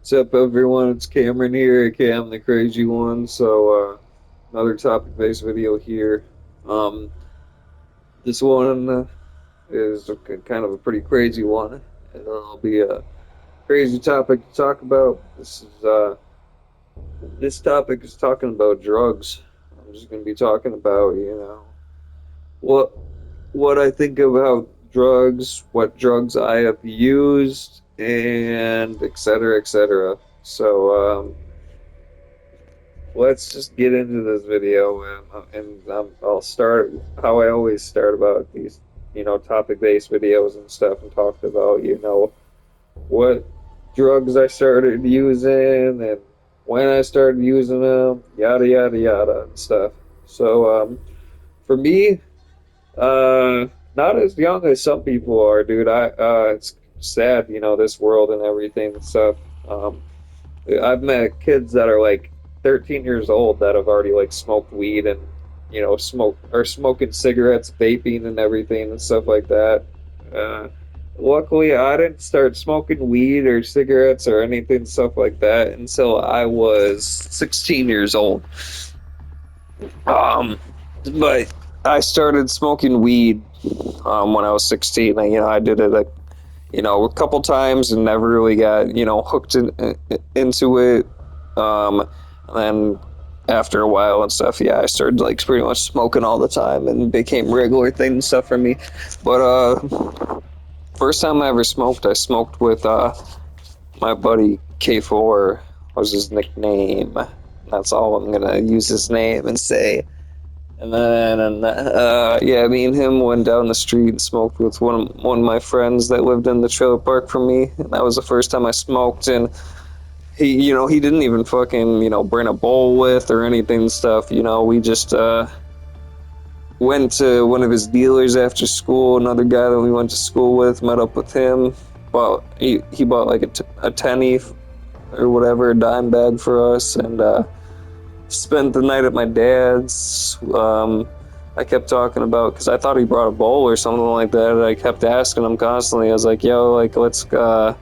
What's up, everyone? It's Cameron here, Cam the Crazy One. Another topic-based video here. Um, this one is kind of a pretty crazy one, and it'll be a crazy topic to talk about. This topic is talking about drugs. I'm just going to be talking about, what what I think about drugs, what drugs I have used, and et cetera, et cetera. Let's just get into this video, and I'll start how I always start about these, topic-based videos and stuff, and talked about, what drugs I started using and when I started using them, yada yada yada and stuff. For me, not as young as some people are, dude. It's sad, this world and everything and stuff. Um, I've met kids that are like 13 years old that have already like smoked weed and smoking cigarettes, vaping and everything and stuff like that. Uh, Luckily, I didn't start smoking weed or cigarettes or anything stuff like that until I was 16 years old. Um, but I started smoking weed when I was 16. I did it a couple times and never really got, hooked into it. And then after a while and stuff, yeah, I started like pretty much smoking all the time and became a regular thing and stuff for me. But first time I ever smoked, I smoked with my buddy K4 was his nickname. That's all I'm gonna use his name and say. Yeah, me and him went down the street and smoked with one of my friends that lived in the trailer park from me. And that was the first time I smoked. And he didn't even fucking, bring a bowl with or anything and stuff. We just went to one of his dealers after school. Another guy that we went to school with, met up with him. He bought like a tenny or whatever, a dime bag for us, and spent the night at my dad's. I kept talking about because I thought he brought a bowl or something like that. And I kept asking him constantly. I was like, "Yo, like let's go,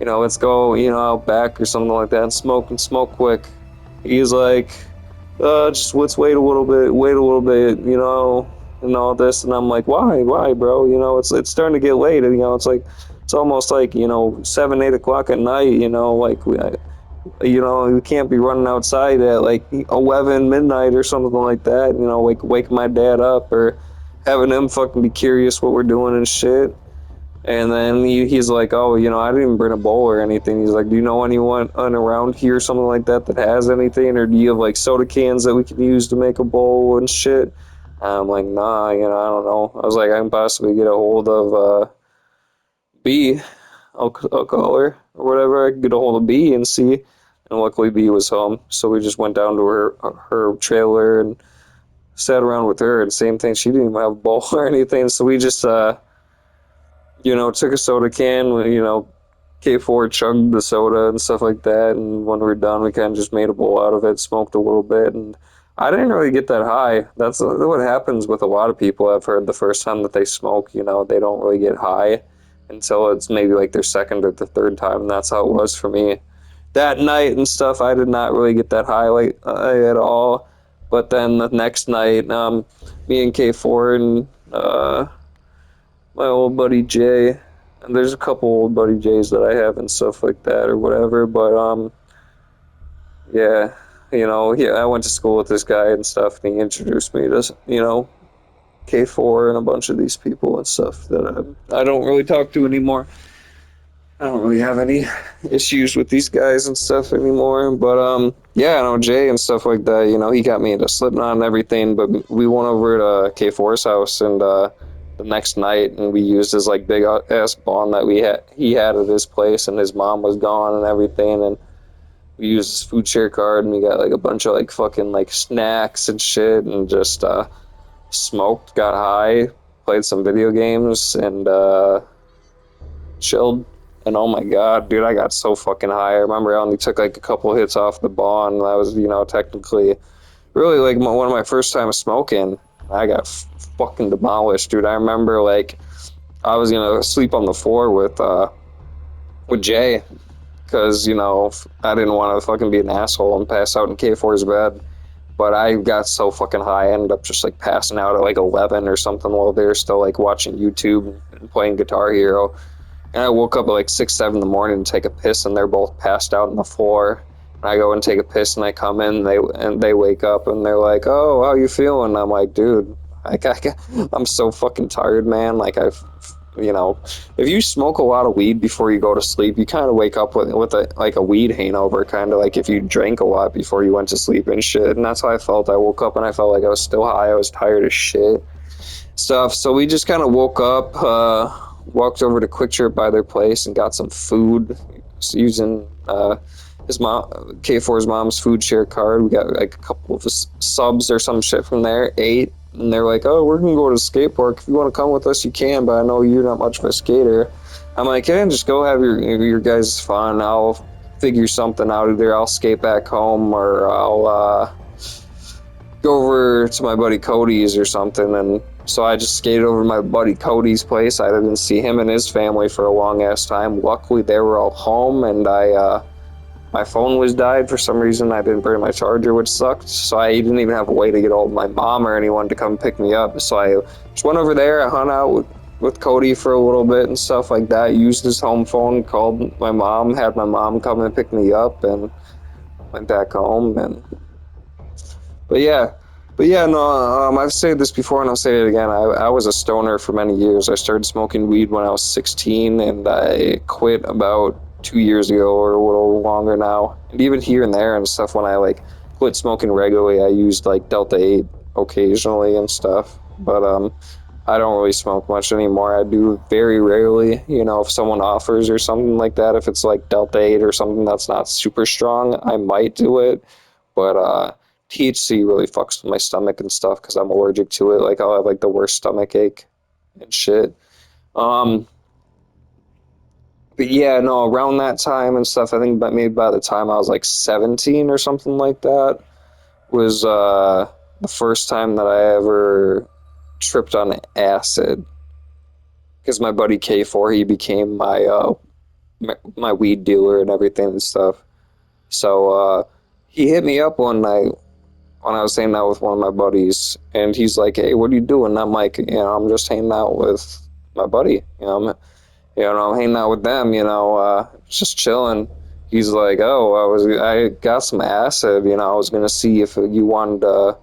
out back or something like that and smoke quick." He's like, just let's wait a little bit, and all this." And I'm like, why, bro? It's starting to get late. And, it's almost like 7, 8 o'clock at night. We can't be running outside at like 11 midnight or something like that. Wake my dad up or having him fucking be curious what we're doing and shit. And then he's like, "Oh, I didn't even bring a bowl or anything." He's like, "Do you know anyone around here or something like that that has anything, or do you have like soda cans that we can use to make a bowl and shit?" I'm like, "Nah, I don't know." I was like, "I can possibly get a hold of B. I'll call her or whatever. I can get a hold of B and see." And luckily, B was home, so we just went down to her trailer and sat around with her. And same thing, she didn't even have a bowl or anything, so we just took a soda can, K4 chugged the soda and stuff like that. And when we were done, we kind of just made a bowl out of it, smoked a little bit. And I didn't really get that high. That's what happens with a lot of people. I've heard the first time that they smoke, they don't really get high until it's maybe like their second or the third time. And that's how it was for me. That night and stuff, I did not really get that high at all. But then the next night, me and K4 and my old buddy Jay, and there's a couple old buddy Jays that I have and stuff like that or whatever. But yeah, I went to school with this guy and stuff, and he introduced me to K4 and a bunch of these people and stuff that I don't really talk to anymore. I don't really have any issues with these guys and stuff anymore. But yeah, I know Jay and stuff like that. He got me into Slipknot and everything. But we went over to K4's house and the next night, and we used his like big ass bond that he had at his place, and his mom was gone and everything. And we used his food share card, and we got like a bunch of like fucking like snacks and shit, and just smoked, got high, played some video games, and chilled. And oh my god, dude, I got so fucking high. I remember I only took like a couple hits off the bong. That was, technically really like one of my first times smoking. I got fucking demolished, dude. I remember like I was gonna sleep on the floor with Jay, because, you know, I didn't want to fucking be an asshole and pass out in K4's bed. But I got so fucking high, I ended up just like passing out at like 11 or something while they were still like watching YouTube and playing Guitar Hero. And I woke up at like 6, 7 in the morning to take a piss, and they're both passed out on the floor. And I go and take a piss, and I come in, and they wake up, and they're like, "Oh, how you feeling?" And I'm like, "Dude, I'm so fucking tired, man. Like you know, if you smoke a lot of weed before you go to sleep, you kind of wake up with a like a weed hangover, kind of like if you drank a lot before you went to sleep and shit." And that's how I felt. I woke up and I felt like I was still high. I was tired as shit, stuff. So we just kind of woke up, walked over to Quick Trip by their place and got some food using his mom, K4's mom's food share card. We got like a couple of subs or some shit from there, ate, and they're like, "Oh, we're gonna go to the skate park. If you want to come with us, you can, but I know you're not much of a skater." I'm like, "Yeah, just go have your guys' fun. I'll figure something out. Either I'll skate back home or I'll go over to my buddy Cody's or something." And so I just skated over to my buddy Cody's place. I didn't see him and his family for a long ass time. Luckily, they were all home, and my phone was died for some reason. I didn't bring my charger, which sucked. So I didn't even have a way to get hold of my mom or anyone to come pick me up. So I just went over there. I hung out with Cody for a little bit and stuff like that. Used his home phone, called my mom, had my mom come and pick me up, and went back home. And but yeah. But yeah, no, I've said this before and I'll say it again. I was a stoner for many years. I started smoking weed when I was 16, and I quit about 2 years ago or a little longer now. And even here and there and stuff, when I like quit smoking regularly, I used like Delta 8 occasionally and stuff. But I don't really smoke much anymore. I do very rarely, you know, if someone offers or something like that, if it's like Delta 8 or something that's not super strong, I might do it. But THC really fucks with my stomach and stuff because I'm allergic to it. Like I'll have like the worst stomach ache and shit. Um, but yeah, no, around that time and stuff, I think maybe by the time I was like 17 or something like that was the first time that I ever tripped on acid because my buddy K4, he became my weed dealer and everything and stuff. So he hit me up one night when I was hanging out with one of my buddies, and he's like, "Hey, what are you doing?" And I'm like, I'm just hanging out with my buddy. I'm hanging out with them. Just chilling. He's like, "Oh, I got some acid. I was gonna see if you wanted to,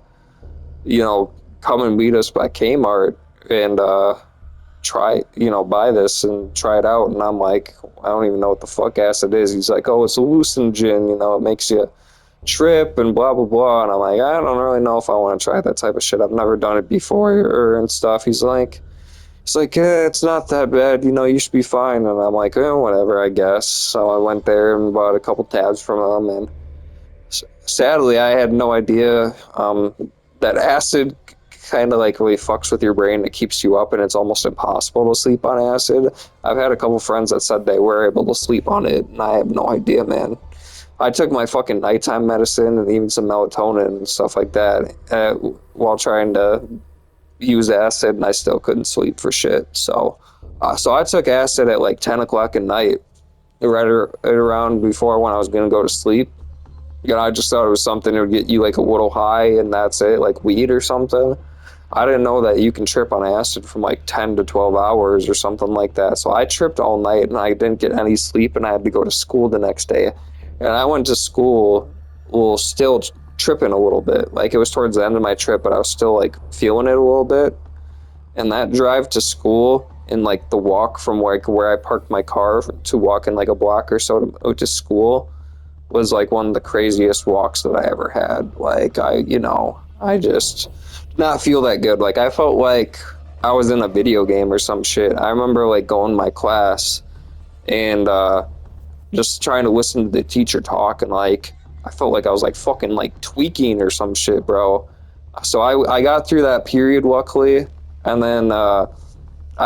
come and meet us by Kmart and try, buy this and try it out." And I'm like, "I don't even know what the fuck acid is." He's like, "Oh, it's a hallucinogen. It makes you trip and blah blah blah." And I'm like, "I don't really know if I want to try that type of shit. I've never done it before and stuff." He's like, "Yeah, it's not that bad. You should be fine." And I'm like, whatever, I guess. So I went there and bought a couple tabs from him. And sadly, I had no idea that acid kind of like really fucks with your brain. It keeps you up, and it's almost impossible to sleep on acid. I've had a couple friends that said they were able to sleep on it, and I have no idea, man. I took my fucking nighttime medicine and even some melatonin and stuff like that while trying to use acid, and I still couldn't sleep for shit. So I took acid at like 10 o'clock at night, right around before when I was going to go to sleep. I just thought it was something that would get you like a little high, and that's it, like weed or something. I didn't know that you can trip on acid from like 10 to 12 hours or something like that. So I tripped all night, and I didn't get any sleep, and I had to go to school the next day. And I went to school, well, still tripping a little bit. Like it was towards the end of my trip, but I was still like feeling it a little bit. And that drive to school and like the walk from where I parked my car to walk in like a block or so to school was like one of the craziest walks that I ever had. Like I just did not feel that good. Like I felt like I was in a video game or some shit. I remember like going to my class and just trying to listen to the teacher talk, and like I felt like I was like fucking like tweaking or some shit, bro. So I got through that period luckily, and then I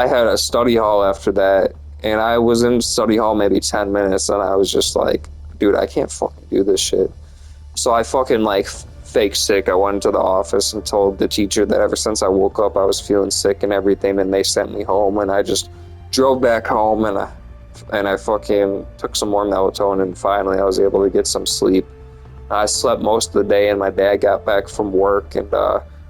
had a study hall after that, and I was in study hall maybe 10 minutes, and I was just like, dude, I can't fucking do this shit. So I fucking like fake sick. I went to the office and told the teacher that ever since I woke up I was feeling sick and everything, and they sent me home, and I just drove back home, and I and I fucking took some more melatonin, and finally I was able to get some sleep. I slept most of the day, and my dad got back from work and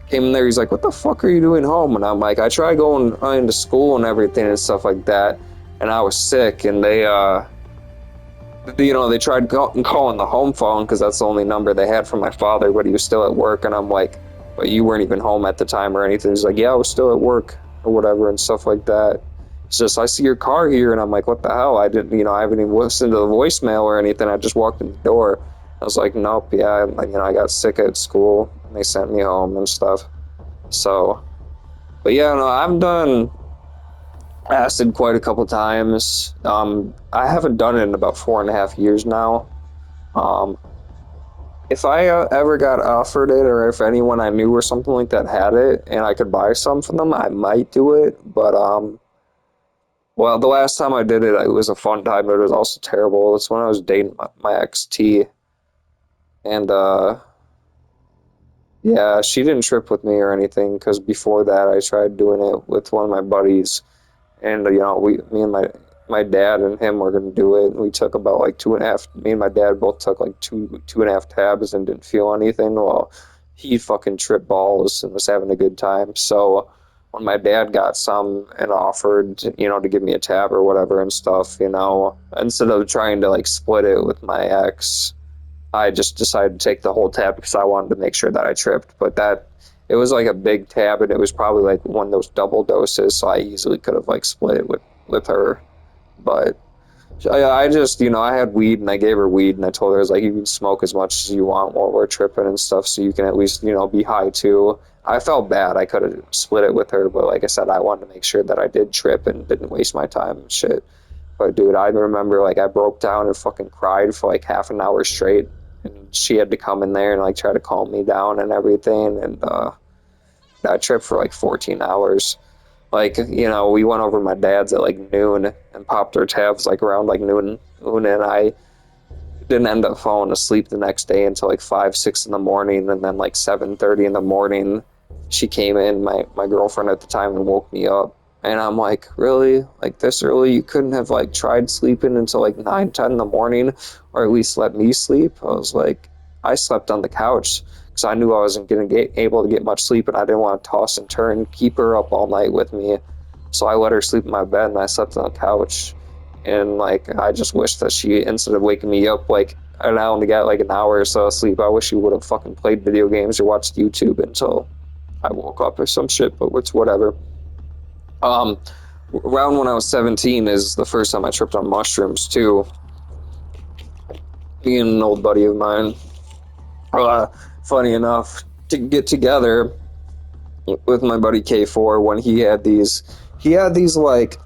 came in there. He's like, "What the fuck are you doing home?" And I'm like, "I tried going into school and everything and stuff like that, and I was sick." And they tried calling the home phone because that's the only number they had from my father, but he was still at work. And I'm like, "But you weren't even home at the time or anything." He's like, "Yeah, I was still at work or whatever and stuff like that." It's just, "I see your car here," and I'm like, "What the hell? I didn't, I haven't even listened to the voicemail or anything. I just walked in the door." I was like, "Nope, yeah, I got sick at school and they sent me home and stuff." So, but yeah, no, I've done acid quite a couple times. I haven't done it in about 4.5 years now. Um, if I ever got offered it, or if anyone I knew or something like that had it, and I could buy some from them, I might do it. But well, the last time I did it, it was a fun time, but it was also terrible. It's when I was dating my ex T, and yeah, she didn't trip with me or anything because before that, I tried doing it with one of my buddies, and me and my dad and him were gonna do it. We took about like two and a half. Me and my dad both took like two and a half tabs and didn't feel anything. Well, he fucking tripped balls and was having a good time. So when my dad got some and offered, to give me a tab or whatever and stuff, instead of trying to like split it with my ex, I just decided to take the whole tab because I wanted to make sure that I tripped. But it was like a big tab, and it was probably like one of those double doses, so I easily could have like split it with her. But I just, I had weed and I gave her weed and I told her, I was like, "You can smoke as much as you want while we're tripping and stuff, so you can at least, be high too." I felt bad. I could have split it with her, but like I said, I wanted to make sure that I did trip and didn't waste my time and shit. But dude, I remember like I broke down and fucking cried for like half an hour straight, and she had to come in there and like try to calm me down and everything. And that trip for like 14 hours. Like, we went over to my dad's at like noon and popped our tabs like around like noon, and I didn't end up falling asleep the next day until like 5, 6 in the morning, and then like 7:30 in the morning, she came in, my girlfriend at the time, and woke me up. And I'm like, "Really? Like this early? You couldn't have like tried sleeping until like 9, 10 in the morning, or at least let me sleep?" I was like, I slept on the couch because I knew I wasn't gonna get able to get much sleep, and I didn't want to toss and turn, keep her up all night with me. So I let her sleep in my bed, and I slept on the couch. And like I just wish that she, instead of waking me up like, and I only got like an hour or so of sleep, I wish she would have fucking played video games or watched YouTube until I woke up or some shit. But it's whatever. um Around when I was 17 is the first time I tripped on mushrooms too. Me and an old buddy of mine, uh funny enough, to get together with my buddy K4, when he had these like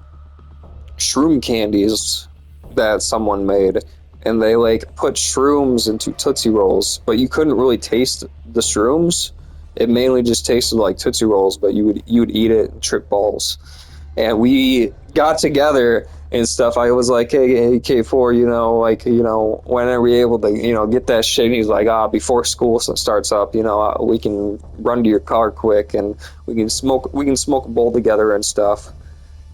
shroom candies that someone made, and they like put shrooms into Tootsie Rolls, but you couldn't really taste the shrooms. It mainly just tasted like Tootsie Rolls, but you would eat it and trip balls. And we got together and stuff. I was like, "Hey, K4, like, when are we able to, get that shit?" And he's like, "Before school starts up, we can run to your car quick and we can smoke a bowl together and stuff."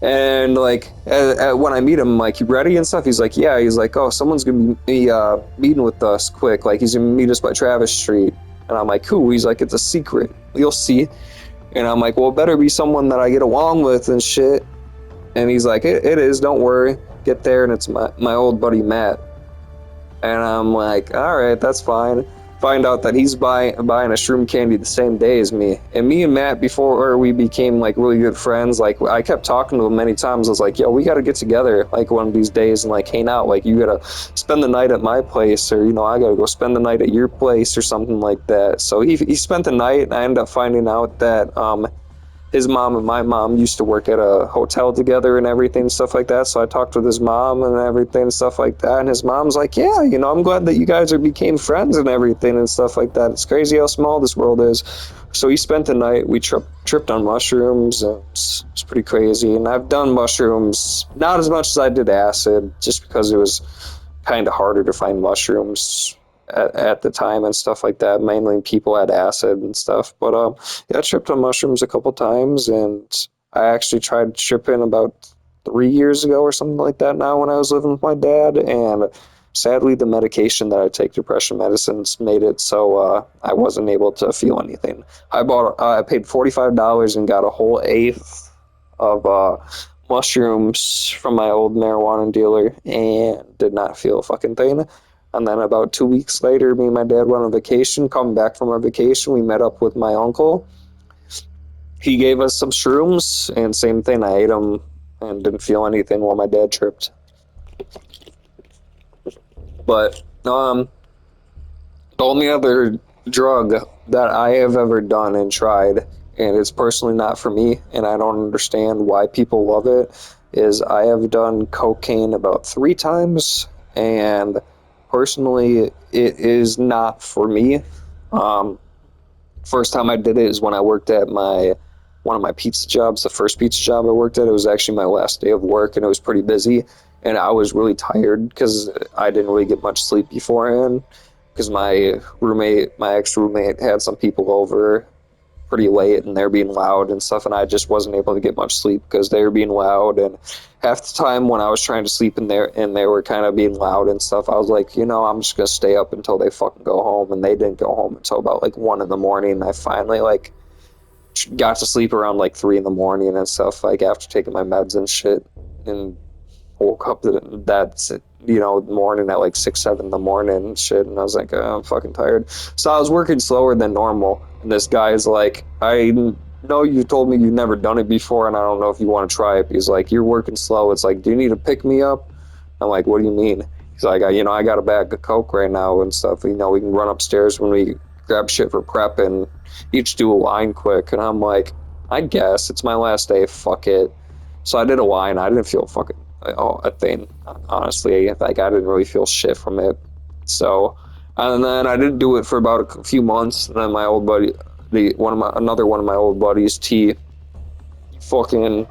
And like when I meet him, like, "You ready and stuff?" He's like, "Yeah." He's like, "Oh, someone's gonna be meeting with us quick. Like, he's gonna meet us by Travis Street." And I'm like, "Who?" He's like, "It's a secret. You'll see." And I'm like, "Well, it better be someone that I get along with and shit." And he's like, it is. Don't worry. Get there, and it's my old buddy Matt. And I'm like, "All right, that's fine." Find out that he's buying a shroom candy the same day as me. And me and Matt, before we became like really good friends, like I kept talking to him many times. I was like, "Yo, we got to get together like one of these days and like hang out. Like, you gotta spend the night at my place, or I gotta go spend the night at your place or something like that." So he spent the night, and I ended up finding out that his mom and my mom used to work at a hotel together and everything, stuff like that. So I talked with his mom and everything, stuff like that. And his mom's like, "Yeah, I'm glad that you guys became friends and everything and stuff like that. It's crazy how small this world is." So he spent the night. We tripped on mushrooms. It's pretty crazy. And I've done mushrooms, not as much as I did acid, just because it was kind of harder to find mushrooms at the time and stuff like that. Mainly people had acid and stuff. But yeah, I tripped on mushrooms a couple times, and I actually tried tripping about 3 years ago or something like that now when I was living with my dad. And sadly, the medication that I take, depression medicines, made it so I wasn't able to feel anything. I paid $45 and got a whole eighth of mushrooms from my old marijuana dealer and did not feel a fucking thing. And then about 2 weeks later, me and my dad went on vacation. Coming back from our vacation, we met up with my uncle. He gave us some shrooms, and same thing, I ate them and didn't feel anything while my dad tripped. But the only other drug that I have ever done and tried, and it's personally not for me, and I don't understand why people love it, is I have done cocaine about 3 times, and personally, it is not for me. Um, First time I did it is when I worked at my one of my pizza jobs. The first pizza job I worked at, it was actually my last day of work, and it was pretty busy, and I was really tired because I didn't really get much sleep beforehand because my ex roommate, had some people over pretty late and they're being loud and stuff, and I just wasn't able to get much sleep because they were being loud. And half the time when I was trying to sleep in there and they were kind of being loud and stuff, I was like, I'm just gonna stay up until they fucking go home. And they didn't go home until about like 1 in the morning. And I finally like got to sleep around like 3 in the morning and stuff, like after taking my meds and shit, and woke up morning at like 6, 7 in the morning and shit, and I was like, I'm fucking tired. So I was working slower than normal, and this guy is like, I know you told me you've never done it before, and I don't know if you want to try it. He's like, you're working slow. It's like, do you need to pick me up? I'm like, what do you mean? He's like, I got a bag of coke right now and stuff. We can run upstairs when we grab shit for prep and each do a line quick. And I'm like, I guess it's my last day. Fuck it. So I did a line. I didn't feel fucking a thing, honestly. Like, I didn't really feel shit from it. So, and then I didn't do it for about a few months. And then my old buddy, another one of my old buddies, T, fucking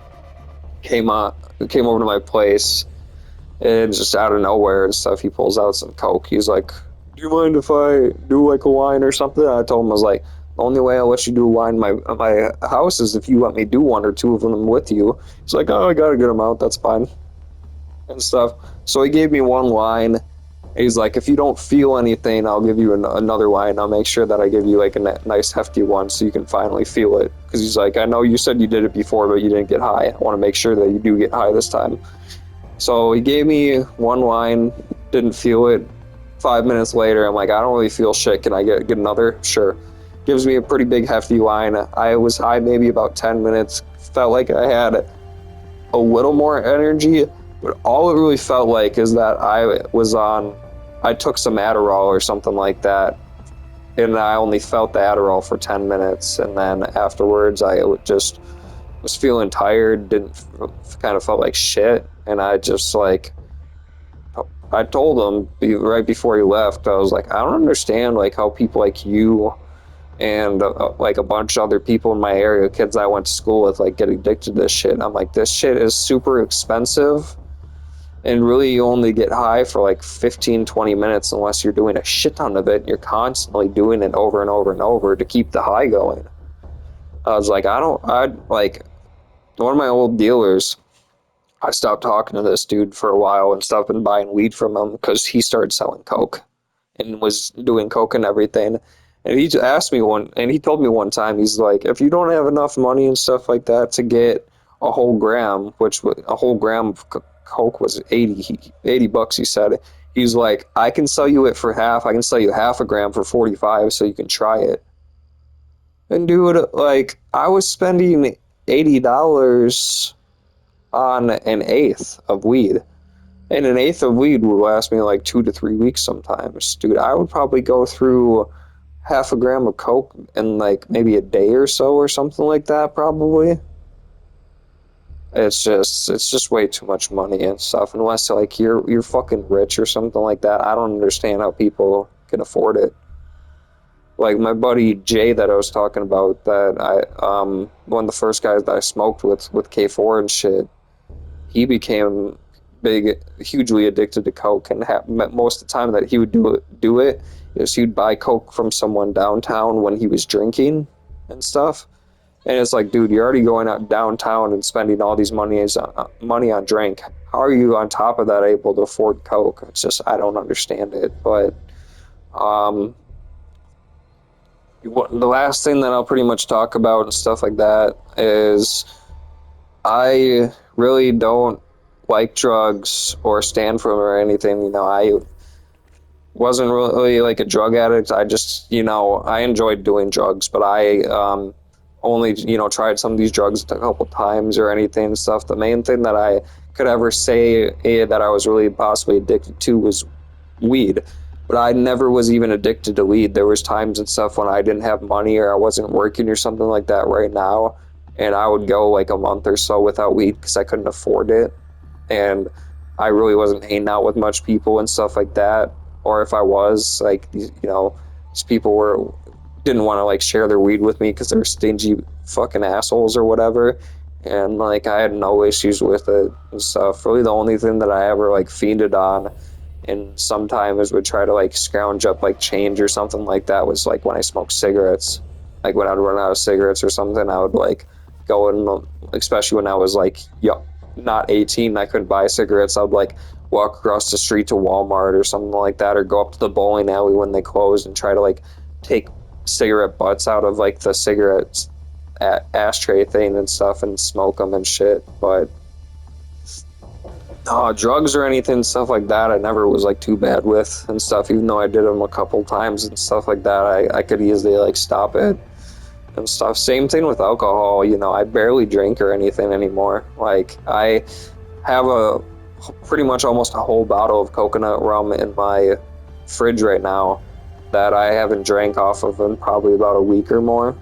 came over to my place, and just out of nowhere and stuff, he pulls out some coke. He's like, "Do you mind if I do like a line or something?" I told him, I was like, "The only way I'll let you do a line in my house is if you let me do one or two of them with you." He's like, "Oh, I got a good amount. That's fine," and stuff. So he gave me one line. He's like, "If you don't feel anything, I'll give you another line. I'll make sure that I give you like a nice hefty one so you can finally feel it." Because he's like, "I know you said you did it before, but you didn't get high. I want to make sure that you do get high this time." So he gave me one line, didn't feel it. 5 minutes later, I'm like, "I don't really feel shit. Can I get another?" Sure. Gives me a pretty big hefty line. I was high maybe about 10 minutes. Felt like I had a little more energy, but all it really felt like is that I took some Adderall or something like that, and I only felt the Adderall for 10 minutes, and then afterwards I just was feeling tired, didn't kind of felt like shit, and I told him right before he left, I was like, I don't understand like how people like you and like a bunch of other people in my area, kids I went to school with, like get addicted to this shit. I'm like, this shit is super expensive, and really you only get high for like 15-20 minutes unless you're doing a shit ton of it. You're constantly doing it over and over and over to keep the high going. I was like, I like one of my old dealers, I stopped talking to this dude for a while and stuff and buying weed from him because he started selling coke and was doing coke and everything. And he asked me and he told me one time, he's like, if you don't have enough money and stuff like that to get a whole gram, a whole gram of coke was 80 bucks, he said. He's like, I can sell you it for half. I can sell you half a gram for 45 so you can try it. And dude, like, I was spending $80 on an eighth of weed. And an eighth of weed would last me like 2 to 3 weeks sometimes. Dude, I would probably go through half a gram of coke in like maybe a day or so or something like that, probably. It's just way too much money and stuff. Unless like you're fucking rich or something like that. I don't understand how people can afford it. Like my buddy Jay that I was talking about, that one of the first guys that I smoked with K4 and shit, he became hugely addicted to coke, and most of the time that he would do it is he'd buy coke from someone downtown when he was drinking and stuff, And it's like, dude, you're already going out downtown and spending all these money on drink. How are you on top of that able to afford Coke? It's just I don't understand it. But um, the last thing that I'll pretty much talk about and stuff like that is I really don't like drugs or stand for them or anything. I wasn't really like a drug addict. I just, I enjoyed doing drugs, but I only, tried some of these drugs a couple times or anything and stuff. The main thing that I could ever say that I was really possibly addicted to was weed. But I never was even addicted to weed. There was times and stuff when I didn't have money or I wasn't working or something like that right now, and I would go like a month or so without weed because I couldn't afford it, and I really wasn't hanging out with much people and stuff like that. Or if I was, like, these people didn't want to like share their weed with me because they're stingy fucking assholes or whatever. And like I had no issues with it and stuff. Really, the only thing that I ever like fiended on and sometimes would try to like scrounge up like change or something like that was like when I smoked cigarettes. Like when I'd run out of cigarettes or something, I would like go and, especially when I was like, not 18, I couldn't buy cigarettes. I would like walk across the street to Walmart or something like that, or go up to the bowling alley when they closed and try to like take cigarette butts out of like the cigarettes ashtray thing and stuff and smoke them and shit. But drugs or anything, stuff like that, I never was like too bad with and stuff. Even though I did them a couple times and stuff like that, I could easily like stop it and stuff. Same thing with alcohol. I barely drink or anything anymore. Like I have a pretty much almost a whole bottle of coconut rum in my fridge right now that I haven't drank off of in probably about a week or more.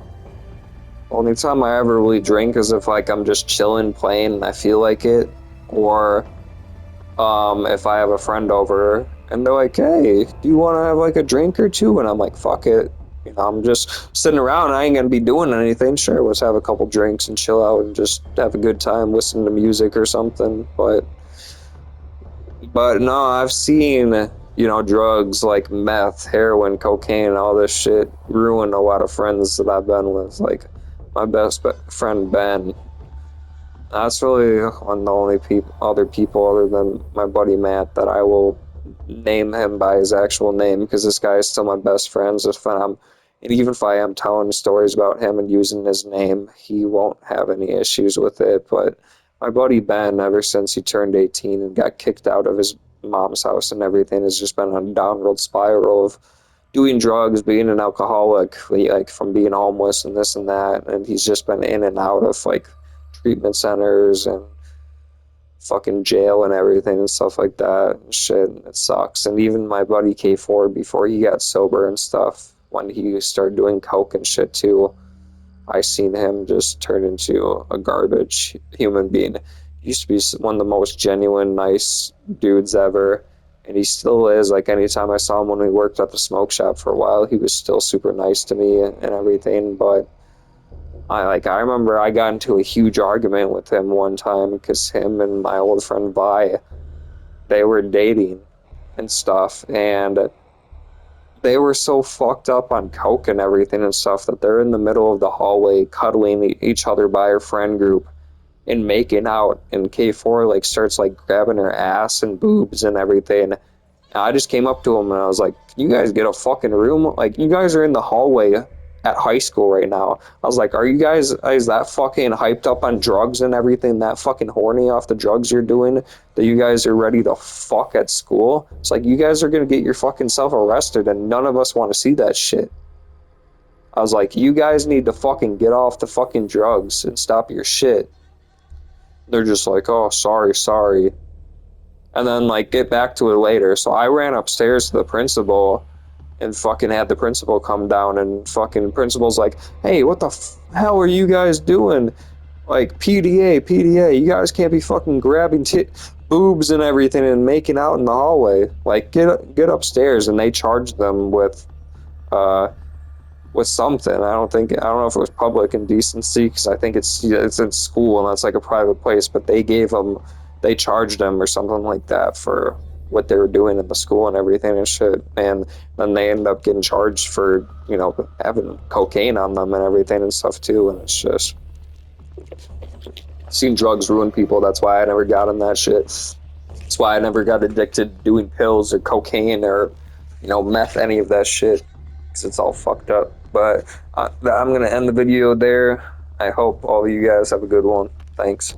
Only time I ever really drink is if like I'm just chilling playing and I feel like it, or if I have a friend over and they're like, hey, do you want to have like a drink or two? And I'm like, fuck it. I'm just sitting around. I ain't gonna be doing anything. Sure, let's have a couple drinks and chill out and just have a good time, listen to music or something. But no, I've seen, drugs like meth, heroin, cocaine, all this shit ruin a lot of friends that I've been with. Like my best friend Ben. That's really one of the only other people other than my buddy Matt that I will name him by his actual name, because this guy is still my best friend. And even if I am telling stories about him and using his name, he won't have any issues with it. But my buddy Ben, ever since he turned 18 and got kicked out of his mom's house and everything, has just been on a downward spiral of doing drugs, being an alcoholic, like from being homeless and this and that. And he's just been in and out of like treatment centers and fucking jail and everything and stuff like that and shit. It sucks. And even my buddy K4, before he got sober and stuff, when he started doing coke and shit too, I seen him just turn into a garbage human being. He used to be one of the most genuine, nice dudes ever, and he still is. Like anytime I saw him when we worked at the smoke shop for a while, he was still super nice to me and everything. But I remember I got into a huge argument with him one time because him and my old friend Vi, they were dating and stuff, and they were so fucked up on coke and everything and stuff that they're in the middle of the hallway cuddling each other by her friend group and making out, and K4 like starts like grabbing her ass and boobs and everything. And I just came up to him and I was like, can you guys get a fucking room? Like, you guys are in the hallway at high school right now. I was like, is that fucking hyped up on drugs and everything, that fucking horny off the drugs you're doing, that you guys are ready to fuck at school? It's like, you guys are gonna get your fucking self arrested and none of us want to see that shit. I was like, you guys need to fucking get off the fucking drugs and stop your shit. They're just like, oh, sorry. And then like get back to it later. So I ran upstairs to the principal and fucking had the principal come down, and fucking principal's like, hey, what the hell are you guys doing? Like, PDA, you guys can't be fucking grabbing boobs and everything and making out in the hallway. Like, get upstairs. And they charged them with something. I don't know if it was public indecency, because I think it's in school and that's like a private place, but they charged them or something like that for what they were doing in the school and everything and shit. And then they end up getting charged for, you know, having cocaine on them and everything and stuff too. And it's just, seen drugs ruin people. That's why I never got in that shit. That's why I never got addicted to doing pills or cocaine or, you know, meth, any of that shit. Because it's all fucked up. But I'm going to end the video there. I hope all of you guys have a good one. Thanks.